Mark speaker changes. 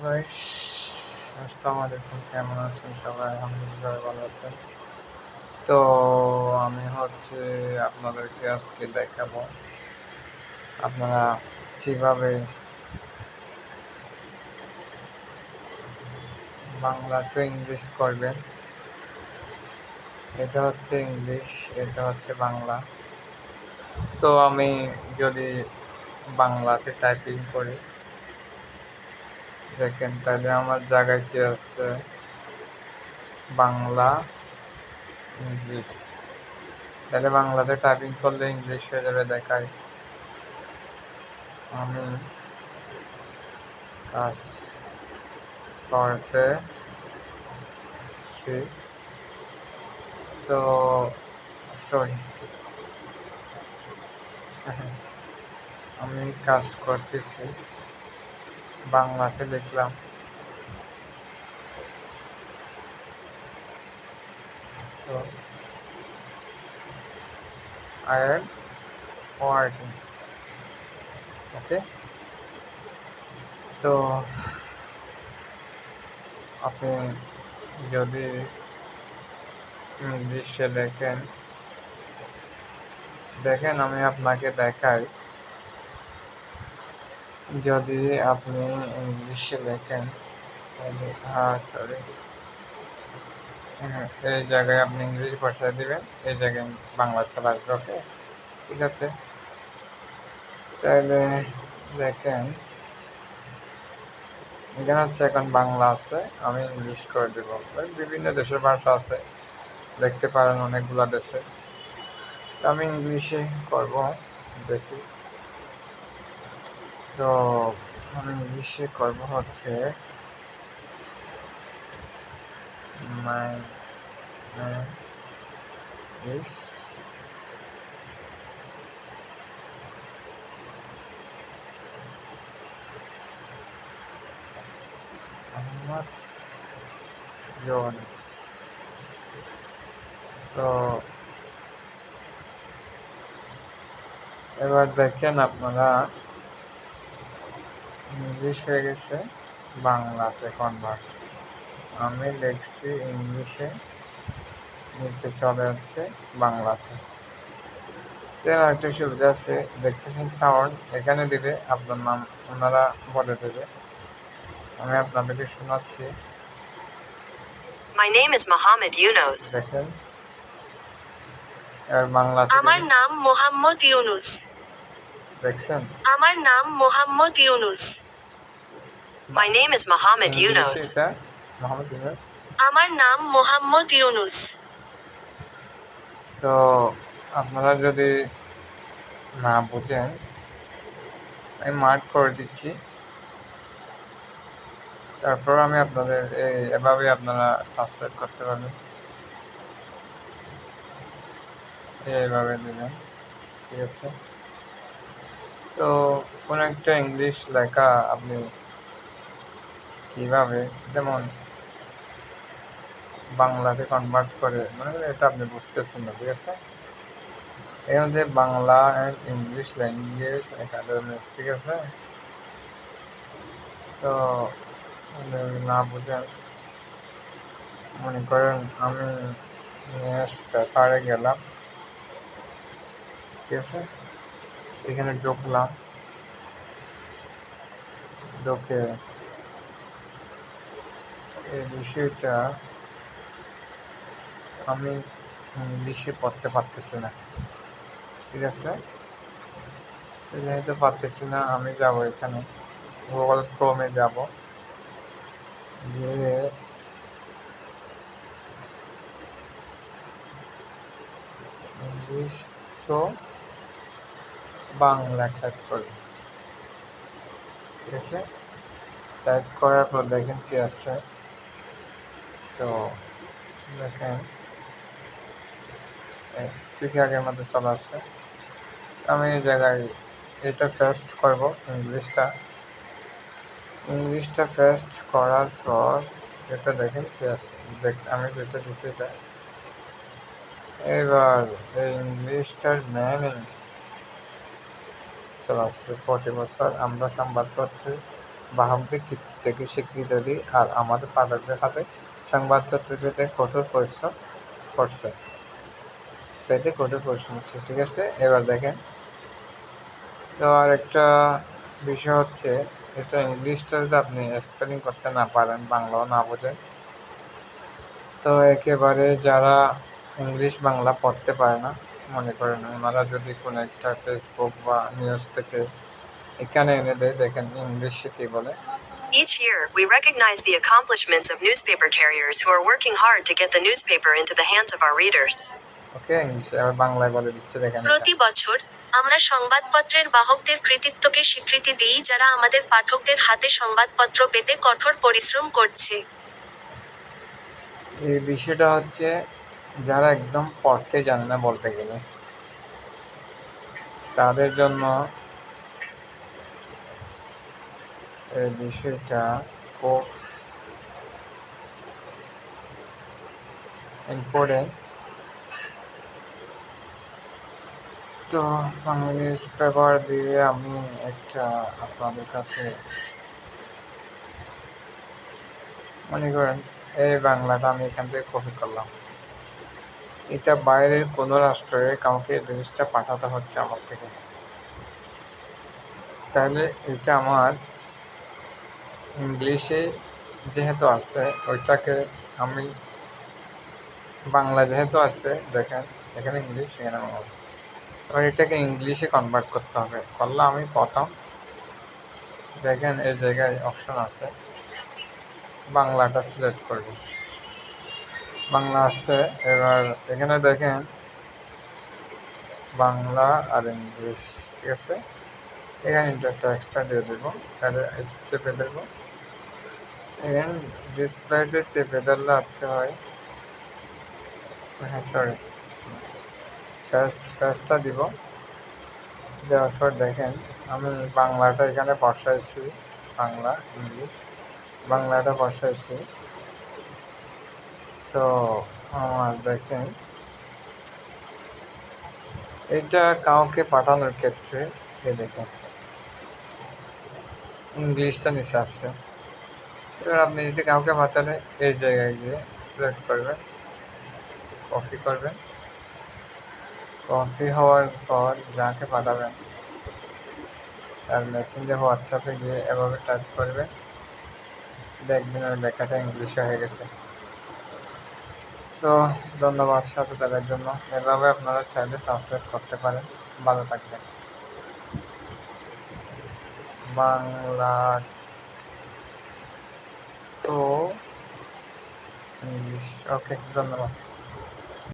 Speaker 1: Guys, আসসালামু আলাইকুম। কেমন আছেন সবাই? আলহামদুলিল্লাহ ভালো আছেন। তো আমি আপনাদেরকে আজকে দেখাবো আপনারা কিভাবে বাংলা টু ইংলিশ করবেন। এটা হচ্ছে ইংলিশ, এটা হচ্ছে বাংলা। তো আমি যদি বাংলাতে টাইপিং করি, দেখেন তাহলে আমার জায়গায় কি আছে, বাংলা ইংলিশ। তাহলে বাংলাতে টাইপিং করলে ইংলিশ হয়ে যাবে। দেখাই, আমি কাজ করতেছি, তো সরি, আমি কাজ করতেছি, বাংলাতে লিখলাম। তো আই এম ওয়ার্কিং, ওকে। তো আপনি যদি ইংলিশে দেখেন আমি আপনাকে দেখাই, যদি আপনি ইংলিশে লেখেন তাহলে সরি, এই জায়গায় আপনি ইংলিশ বসায় দিবেন, এই জায়গায় বাংলা চলে আসবে। ওকে, ঠিক আছে। তাহলে দেখেন, এখানে হচ্ছে এখন বাংলা আছে, আমি ইংলিশ করে দেবো। বিভিন্ন দেশের ভাষা আছে, দেখতে পারেন অনেকগুলা দেশে। আমি ইংলিশে করব, দেখি। তো আমি ইংলিশে করব হচ্ছে my name is Ahmad Yunus. তো এবার দেখেন আপনারা, ইংলিশ হয়ে গেছে বাংলাতে কনভার্ট। আমি লিখছি ইংলিশে, নিচে চলে যাচ্ছে বাংলাতে। এর একটা সুবিধা আছে, দেখতেছেন সাউন্ড, এখানে দিলে আপনার নাম ওনারা বলে দেবে। আমি আপনাদেরকে শোনাচ্ছি।
Speaker 2: My name is Mohammed Yunus.
Speaker 1: দেখেন, এবার বাংলাতে
Speaker 2: আমার নাম মোহাম্মদ ইউনুস।
Speaker 1: দেখছেন,
Speaker 2: আমার নাম Mohammad Yunus. My name is Mohammed
Speaker 1: ইংলিশে
Speaker 2: Yunus.
Speaker 1: এটা মোহাম্মদ ইউনুস।
Speaker 2: আমার নাম মোহাম্মদ ইউনুস।
Speaker 1: তো আপনারা যদি না বুঝেন, আমি মার্ক করে দিচ্ছি। তারপর আমি আপনাদের এভাবে আপনারা ট্রান্সলেট করতে পারবেন, এইভাবে দেবেন, ঠিক আছে। তো কোনো একটা ইংলিশ লেখা আপনি কিভাবে, যেমন বাংলাতে কনভার্ট করে, মানে এটা আপনি বুঝতেছেন না, ঠিক আছে। এর মধ্যে Bangla and English language academics, ঠিক আছে। তো না বুঝেন, মনে করেন আমি নিউজ পেপারে গেলাম, ঠিক আছে। এখানে ঢুকলাম, ঢুকে এই বিষয়টা আমি ইংলিশে পড়তে পারতেছি না, ঠিক আছে। যেহেতু পারতেছি না, আমি যাব এখানে গুগল ক্রোমে যাব, গিয়ে ইংলিশ তো বাংলা টাইপ করব, ঠিক আছে। টাইপ করার পর দেখেন কি আছে। তো দেখেন ঠিক আগের মধ্যে চলে আসছে। আমি এই জায়গায় এটা ফার্স্ট করব, ইংলিশটা ফার্স্ট করার পর এটা দেখেন কি আছে। আমি যেটা দিচ্ছি এটা, এবার এই ইংলিশটার মিনিং চলে আসছে। প্রতি বছর আমরা সংবাদপত্রে বাহকদের কৃতিত্বকে স্বীকৃতি দিই আর আমাদের পাঠকদের হাতে সংবাদপত্র পেতে কঠোর পরিশ্রম করছে। ঠিক আছে, এবার দেখেন। তো আর একটা বিষয় হচ্ছে, এটা ইংলিশটা যদি আপনি স্পেলিং করতে না পারেন, বাংলাও না বোঝেন, তো একেবারে যারা ইংলিশ বাংলা পড়তে পারে না, মনে করেন ওনারা যদি কোনো একটা ফেসবুক বা নিউজ থেকে এখানে এনে দেয়, দেখেন ইংলিশে কি বলে।
Speaker 2: Each year, we recognize the accomplishments of newspaper carriers who are working hard to get the newspaper into the hands of our readers.
Speaker 1: ওকে, ইংলিশে আবার বাংলায় বলে দিচ্ছে, দেখেন।
Speaker 2: প্রতি বছর আমরা সংবাদপত্রের বাহকদের কৃতিত্বকে স্বীকৃতি দিই যারা আমাদের পাঠকদের হাতে সংবাদপত্র পেতে কঠোর পরিশ্রম করছে।
Speaker 1: এই বিষয়টা হচ্ছে যারা একদম পড়তে জানে না, বলতে গেলে তাদের জন্য এই বিষয়টা খুব ইম্পর্টেন্ট। তো বাংলা নিউজ পেপার দিয়ে আমি একটা আপনাদের কাছে মনে করেন এই বাংলাটা আমি এখান থেকে কপি করলাম, এটা বাইরের কোনো রাষ্ট্রে কাউকে জিনিসটা পাঠাতে হচ্ছে আমার থেকে, তাহলে এটা আমার ইংলিশে যেহেতু আছে ওইটাকে আমি বাংলা যেহেতু আছে, দেখেন এখানে ইংলিশ, এখানে বাংলা, এবার এটাকে ইংলিশে কনভার্ট করতে হবে। করলে আমি প্রথম দেখেন এই জায়গায় অপশন আছে, বাংলাটা সিলেক্ট করব, বাংলা আছে। এবার এখানে দেখেন বাংলা আর ইংলিশ, ঠিক আছে, এখানে ইন্টারটা এক্সট্রা দিয়ে দেবো, তাহলে চেপে দেবো, এখানে ডিসপ্লেতে চেপে ধরলে হচ্ছে হয়, হ্যাঁ সরি, সার্চটা দিব, দেওয়ার পর দেখেন আমি বাংলাটা এখানে বসাইছি, বাংলা ইংলিশ বাংলাটা বসাইছি। তো আমার দেখেন এটা কাউকে পাঠানোর ক্ষেত্রে এই দেখেন ইংলিশটা নিচে আসছে। এবার আপনি যদি কাউকে পাঠালে এই জায়গায় গিয়ে সিলেক্ট করবেন, কপি করবেন, কপি হওয়ার পর যাকে পাঠাবেন তার মেসেঞ্জে হোয়াটসঅ্যাপে গিয়ে এভাবে টাইপ করবেন, দেখবেন ওই লেখাটা ইংলিশে হয়ে গেছে। তো ধন্যবাদ সাথে থাকার জন্য। এভাবে আপনারা চাইলে ট্রান্সলেট করতে পারেন। ভালো থাকবেন। বাংলা তো ইংলিশ, ওকে, ধন্যবাদ।